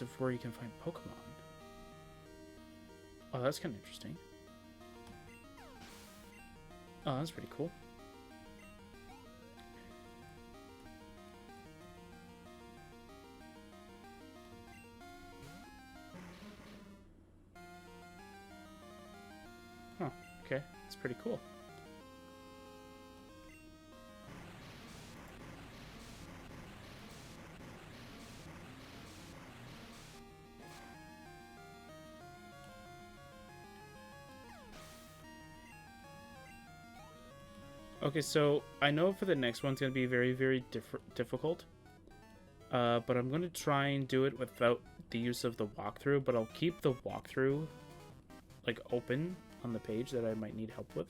of where you can find Pokemon. Oh, that's kind of interesting. Oh, that's pretty cool. Huh, okay. That's pretty cool. Okay, so I know for the next one's going to be very, very difficult. But I'm going to try and do it without the use of the walkthrough, but I'll keep the walkthrough, like, open on the page that I might need help with.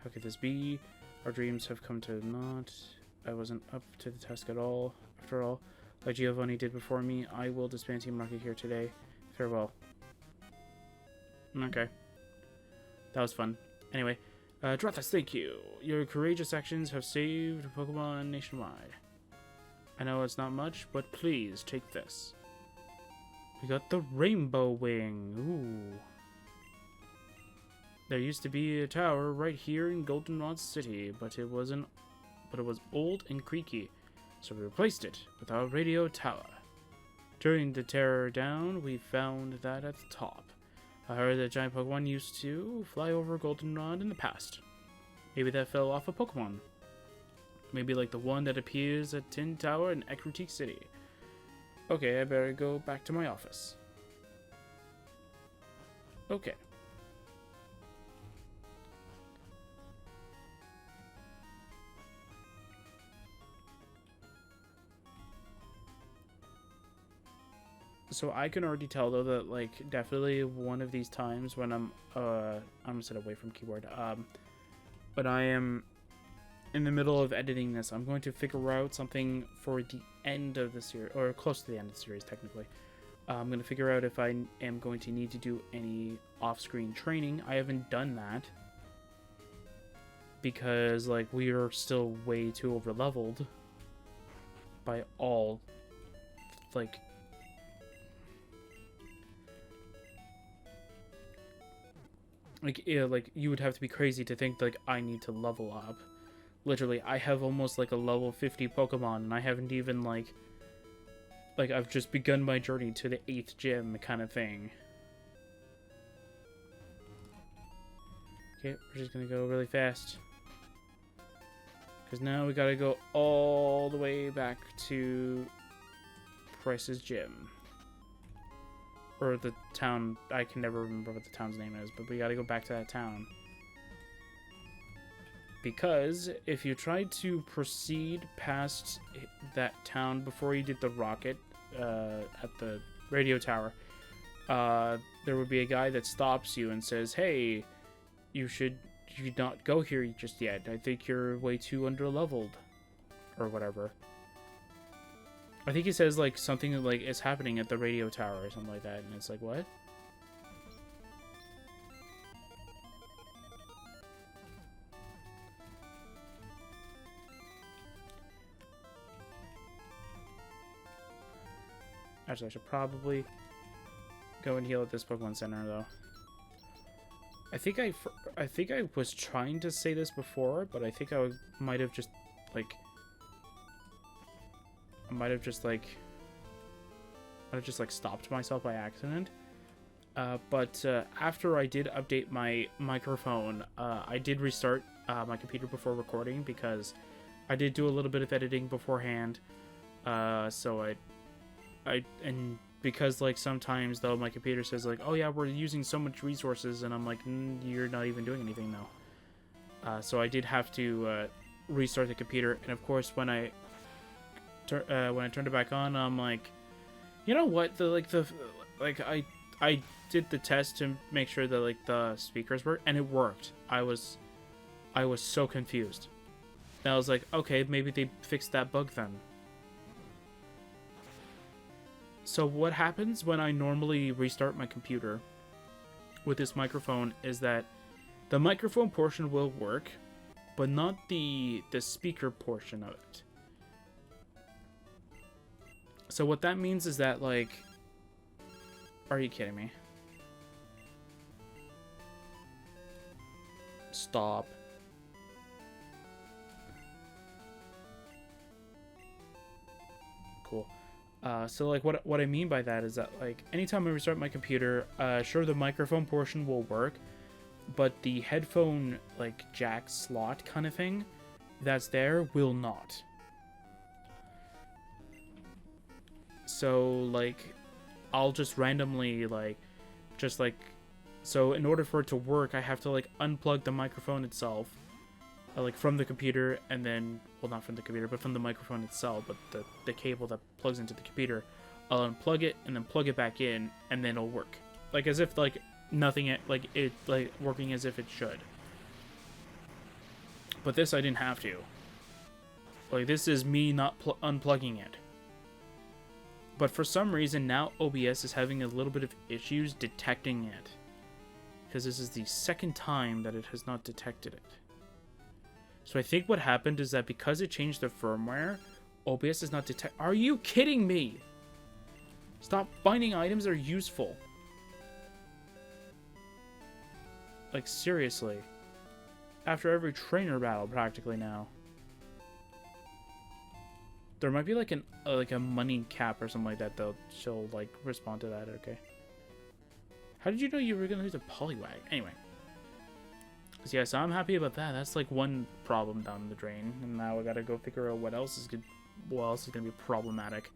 How could this be? Our dreams have come to naught. I wasn't up to the task at all. After all, like Giovanni did before me, I will disband Team Rocket here today. Farewell. Okay. That was fun. Anyway, Drothus, thank you. Your courageous actions have saved Pokemon nationwide. I know it's not much, but please take this. We got the Rainbow Wing. Ooh. There used to be a tower right here in Goldenrod City, but it was old and creaky, so we replaced it with our radio tower. During the tear down, we found that at the top. I heard that giant Pokemon used to fly over Goldenrod in the past. Maybe that fell off a Pokemon. Maybe like the one that appears at Tin Tower in Ecruteak City. Okay, I better go back to my office. Okay. So I can already tell though that like definitely one of these times when I'm gonna sit away from keyboard. But I am in the middle of editing this. I'm going to figure out something for the end of the series, or close to the end of the series technically. I'm going to figure out if I am going to need to do any off-screen training. I haven't done that because like we are still way too over-leveled by all like yeah, like you would have to be crazy to think like I need to level up. Literally, I have almost like a level 50 Pokemon, and I haven't even like I've just begun my journey to the 8th gym kind of thing. Okay, we're just gonna go really fast. Because now we gotta go all the way back to Price's gym. Or the town, I can never remember what the town's name is, but we gotta go back to that town. Because if you tried to proceed past that town before you did the rocket at the radio tower, there would be a guy that stops you and says, hey, you should not go here just yet. I think you're way too underleveled. Or whatever. I think he says like something like it's happening at the radio tower or something like that, and it's like, what? Actually, I should probably go and heal at this Pokemon Center, though. I think I was trying to say this before, but I think I might have just stopped myself by accident. But after I did update my microphone, I did restart my computer before recording because I did do a little bit of editing beforehand. So and because like sometimes though my computer says like, oh yeah, we're using so much resources, and I'm like, you're not even doing anything now. So I did have to restart the computer, and of course when I turned it back on, I'm like, you know what, I did the test to make sure that like the speakers work, and it worked. I was so confused. And I was like, okay, maybe they fixed that bug then. So what happens when I normally restart my computer with this microphone is that the microphone portion will work, but not the speaker portion of it. So what that means is that like Are you kidding me? Stop. Cool. So like what I mean by that is that like anytime I restart my computer, sure, the microphone portion will work, but the headphone like jack slot kind of thing that's there will not. So like I'll just randomly so in order for it to work, I have to like unplug the microphone itself, like from the computer, and then, well, not from the computer, but from the microphone itself, but the cable that plugs into the computer, I'll unplug it and then plug it back in, and then it'll work, like as if like nothing, like it like working as if it should. But this I didn't have to. Like this is me not unplugging it. But for some reason now OBS is having a little bit of issues detecting it. Because this is the second time that it has not detected it. So I think what happened is that because it changed the firmware, OBS is not detect. Are you kidding me? Stop finding items that are useful. Like seriously. After every trainer battle practically now. There might be like a money cap or something like that though. She'll like respond to that, okay. How did you know you were gonna use a polywag? Anyway. So yeah, so I'm happy about that. That's like one problem down the drain. And now I gotta go figure out what else is gonna be problematic.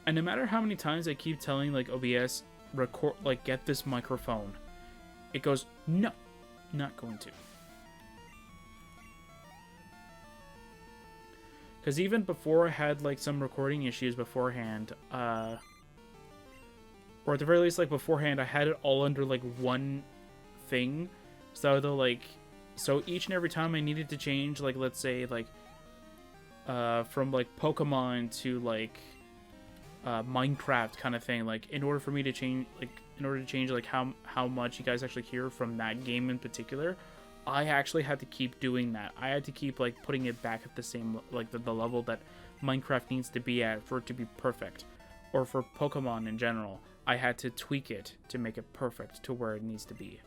And no matter how many times I keep telling like OBS record, like get this microphone, it goes, no, not going to. Because even before I had, like, some recording issues beforehand, or at the very least, like, beforehand, I had it all under, like, one thing. So, though, like, so each and every time I needed to change, like, let's say, like, from, like, Pokemon to, like, Minecraft kind of thing, like, in order to change, like, how much you guys actually hear from that game in particular, I actually had to keep doing that. I had to keep like putting it back at the same, like the level that Minecraft needs to be at for it to be perfect. Or for Pokemon in general, I had to tweak it to make it perfect to where it needs to be.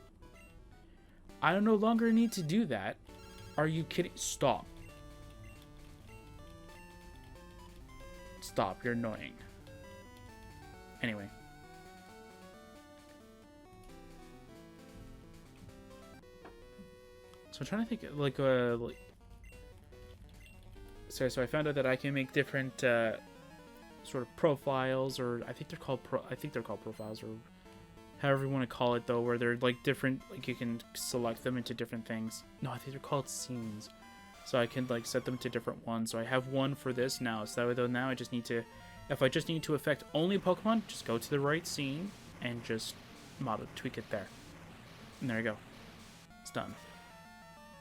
I no longer need to do that. Are you kidding? Stop. Stop, you're annoying. Anyway. So I'm trying to think, like so I found out that I can make different sort of profiles, or I think they're called profiles, or however you want to call it though, where they're like different, like you can select them into different things. No, I think they're called scenes. So I can like set them to different ones. So I have one for this now. So that way though, now I just need to, if I just need to affect only Pokemon, just go to the right scene and just tweak it there. And there you go. It's done.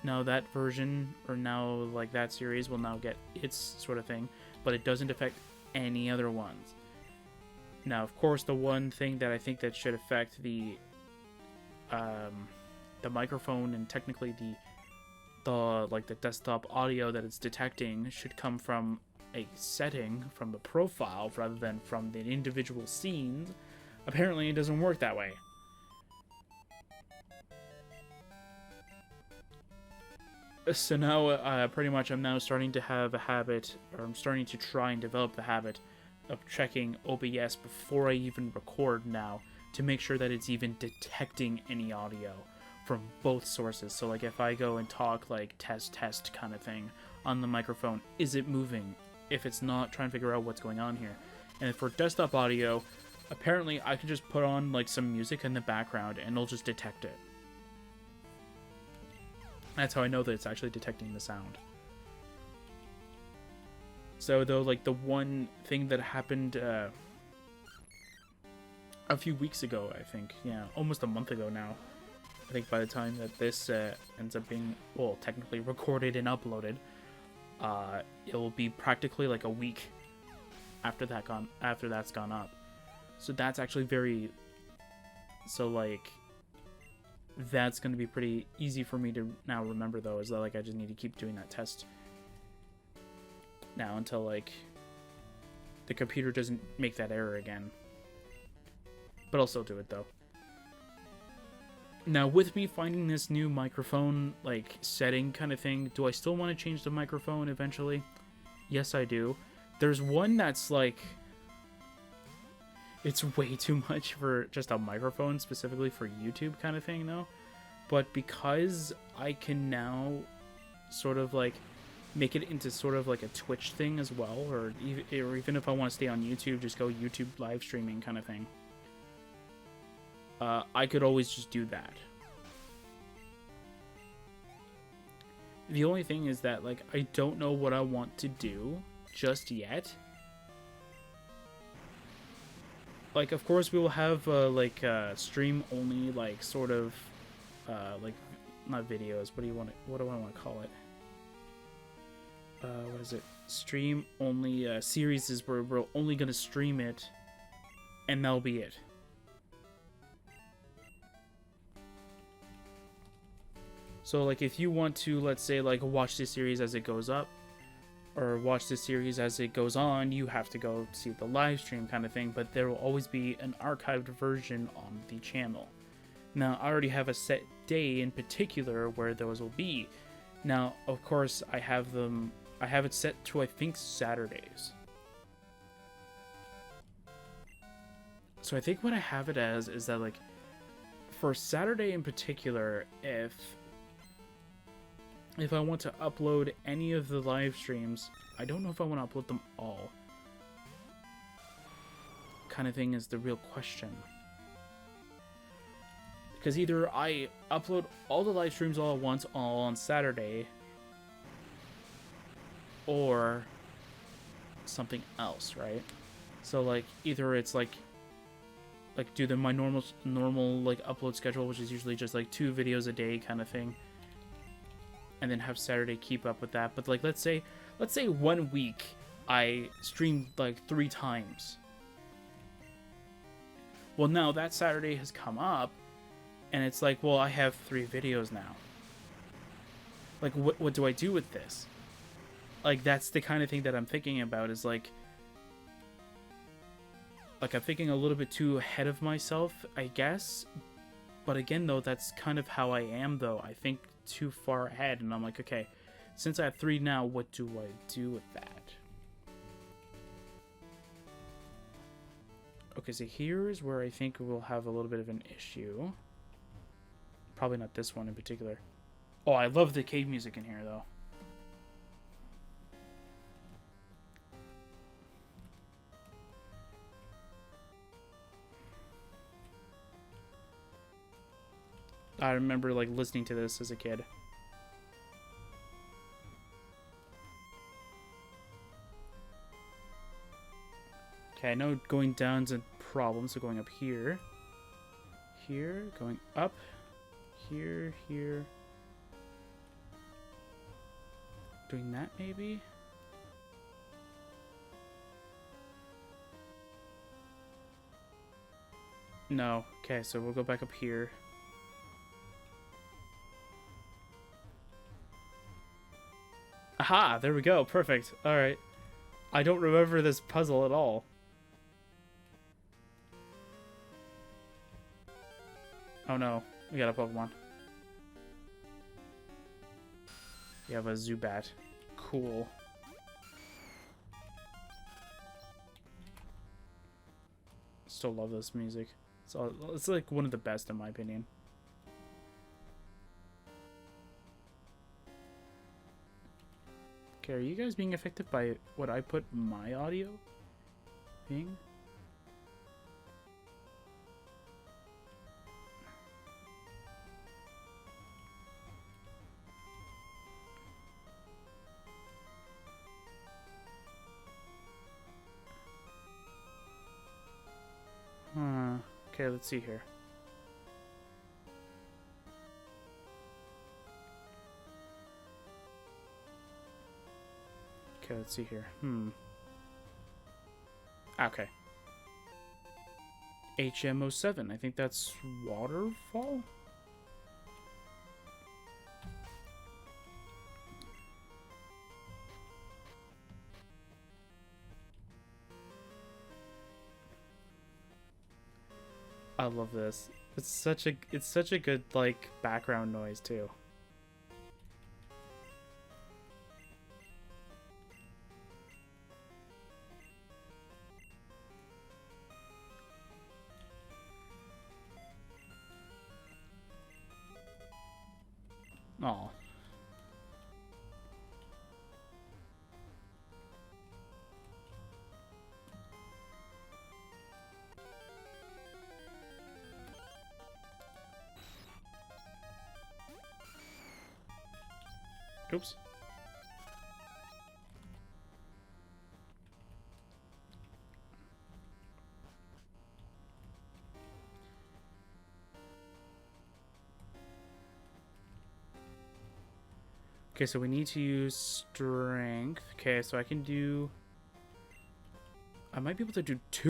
Now that version, or now like that series, will now get its sort of thing, but it doesn't affect any other ones. Now, of course, the one thing that I think that should affect the microphone and technically the desktop audio that it's detecting should come from a setting from the profile rather than from the individual scenes. Apparently, it doesn't work that way. So now, pretty much, I'm now starting to have a habit, or I'm starting to try and develop the habit of checking OBS before I even record now to make sure that it's even detecting any audio from both sources. So, like, if I go and talk, like, test kind of thing on the microphone, is it moving? If it's not, try and figure out what's going on here. And for desktop audio, apparently I can just put on, like, some music in the background and it'll just detect it. That's how I know that it's actually detecting the sound. So, though, like, the one thing that happened a few weeks ago, I think, yeah, almost a month ago now, I think by the time that this ends up being, well, technically recorded and uploaded, it will be practically like a week after that's gone up. So that's actually very, so, like, that's going to be pretty easy for me to now remember, though, is that, like, I just need to keep doing that test. now until like the computer doesn't make that error again. But I'll still do it though. Now, with me finding this new microphone, like, setting kind of thing, do I still want to change the microphone eventually? Yes, I do. There's one that's, like, it's way too much for just a microphone, specifically for YouTube kind of thing, though. But because I can now sort of, like, make it into sort of, like, a Twitch thing as well, or even if I want to stay on YouTube, just go YouTube live streaming kind of thing. I could always just do that. The only thing is that, like, I don't know what I want to do just yet. Like, of course, we will have, like, stream-only, like, sort of, like, not videos, what do I want to call it? What is it? Stream-only, series is where we're only going to stream it, and that'll be it. So, like, if you want to, let's say, like, watch this series as it goes up, or watch this series as it goes on, you have to go see the live stream kind of thing, but there will always be an archived version on the channel. Now, I already have a set day in particular where those will be. Now, of course, I have it set to, I think, Saturdays. So I think what I have it as is that, like, for Saturday in particular, if I want to upload any of the live streams, I don't know if I want to upload them all. Kind of thing is the real question. Because either I upload all the live streams all at once, all on Saturday, or something else, right? So, like, either it's like do my normal like upload schedule, which is usually just like 2 videos a day kind of thing, and then have Saturday keep up with that. But, like, let's say 1 week I streamed like 3 times. Well, now that Saturday has come up, and it's like, well, I have 3 videos now. Like, what do I do with this? Like, that's the kind of thing that I'm thinking about, is like I'm thinking a little bit too ahead of myself, I guess. But again, though, that's kind of how I am, though. I think too far ahead, and I'm like, okay, since I have 3 now, what do I do with that? Okay, so here's where I think we'll have a little bit of an issue. Probably not this one in particular. Oh, I love the cave music in here, though. I remember, like, listening to this as a kid. Okay, I know going down's a problem, so going up here. Here, going up. Here, here. Doing that, maybe? No. Okay, so we'll go back up here. Aha! There we go. Perfect. Alright. I don't remember this puzzle at all. Oh no. We got a Pokemon. We have a Zubat. Cool. Still love this music. So it's like one of the best in my opinion. Okay, are you guys being affected by what I put my audio being? Okay, let's see here. Okay, let's see here. Okay. HM07. I think that's Waterfall? I love this. It's such a good like background noise too. Oh. Oops. Okay, so we need to use strength. Okay, so I can do... I might be able to do 2